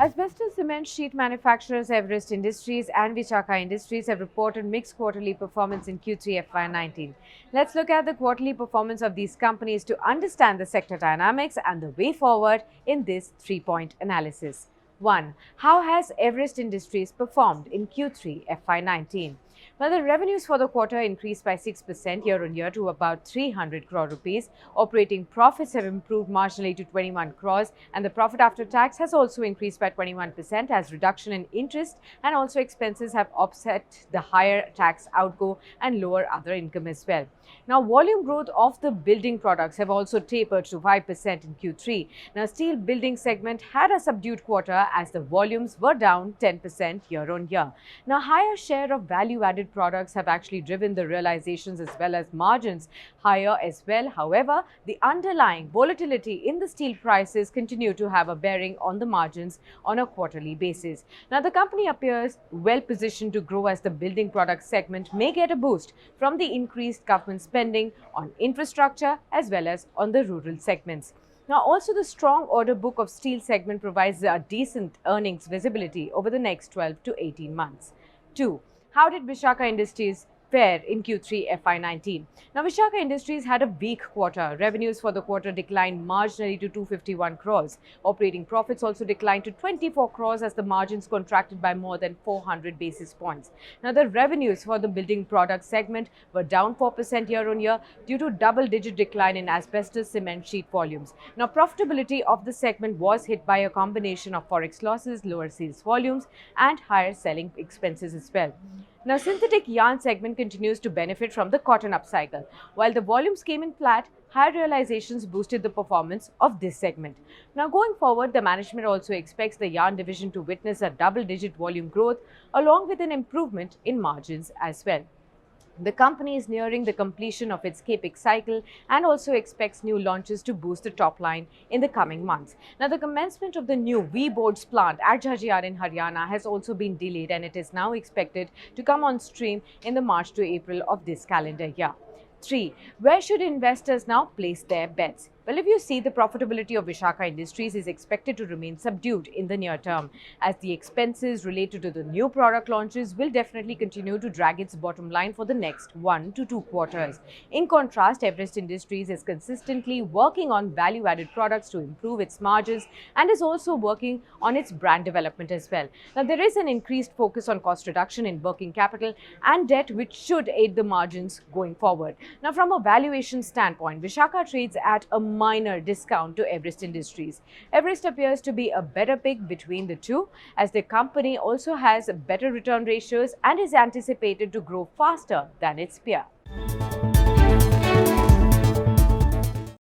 Asbestos cement sheet manufacturers Everest Industries and Visaka Industries have reported mixed quarterly performance in Q3 FY19. Let's look at the quarterly performance of these companies to understand the sector dynamics and the way forward in this three-point analysis. 1. How has Everest Industries performed in Q3 FY19? Well, the revenues for the quarter increased by 6% year-on-year to about 300 crore rupees. Operating profits have improved marginally to 21 crores, and the profit after tax has also increased by 21% as reduction in interest and also expenses have offset the higher tax outgo and lower other income as well. Now, volume growth of the building products have also tapered to 5% in Q3. Now, steel building segment had a subdued quarter as the volumes were down 10% year-on-year. Now, higher share of value-added products have actually driven the realizations as well as margins higher as well. However, the underlying volatility in the steel prices continue to have a bearing on the margins on a quarterly basis. Now, the company appears well positioned to grow as the building product segment may get a boost from the increased government spending on infrastructure as well as on the rural segments. Now, also the strong order book of steel segment provides a decent earnings visibility over the next 12 to 18 months. 2. How did Visaka Industries fare in Q3 FY19? Now, Visaka Industries had a weak quarter. Revenues for the quarter declined marginally to 251 crores. Operating profits also declined to 24 crores as the margins contracted by more than 400 basis points. Now, the revenues for the building product segment were down 4% year-on-year due to double-digit decline in asbestos cement sheet volumes. Now, profitability of the segment was hit by a combination of forex losses, lower sales volumes, and higher selling expenses as well. Now, synthetic yarn segment continues to benefit from the cotton upcycle. While the volumes came in flat, higher realizations boosted the performance of this segment. Now, going forward, the management also expects the yarn division to witness a double-digit volume growth along with an improvement in margins as well. The company is nearing the completion of its capex cycle and also expects new launches to boost the top line in the coming months. Now, the commencement of the new V-boards plant at Jhajjar in Haryana has also been delayed and it is now expected to come on stream in the March to April of this calendar year. 3. Where should investors now place their bets? Well, if you see, the profitability of Visaka Industries is expected to remain subdued in the near term, as the expenses related to the new product launches will definitely continue to drag its bottom line for the next 1 to 2 quarters. In contrast, Everest Industries is consistently working on value-added products to improve its margins and is also working on its brand development as well. Now, there is an increased focus on cost reduction in working capital and debt, which should aid the margins going forward. Now, from a valuation standpoint, Visaka trades at a minor discount to Everest Industries. Everest appears to be a better pick between the two, as the company also has better return ratios and is anticipated to grow faster than its peer.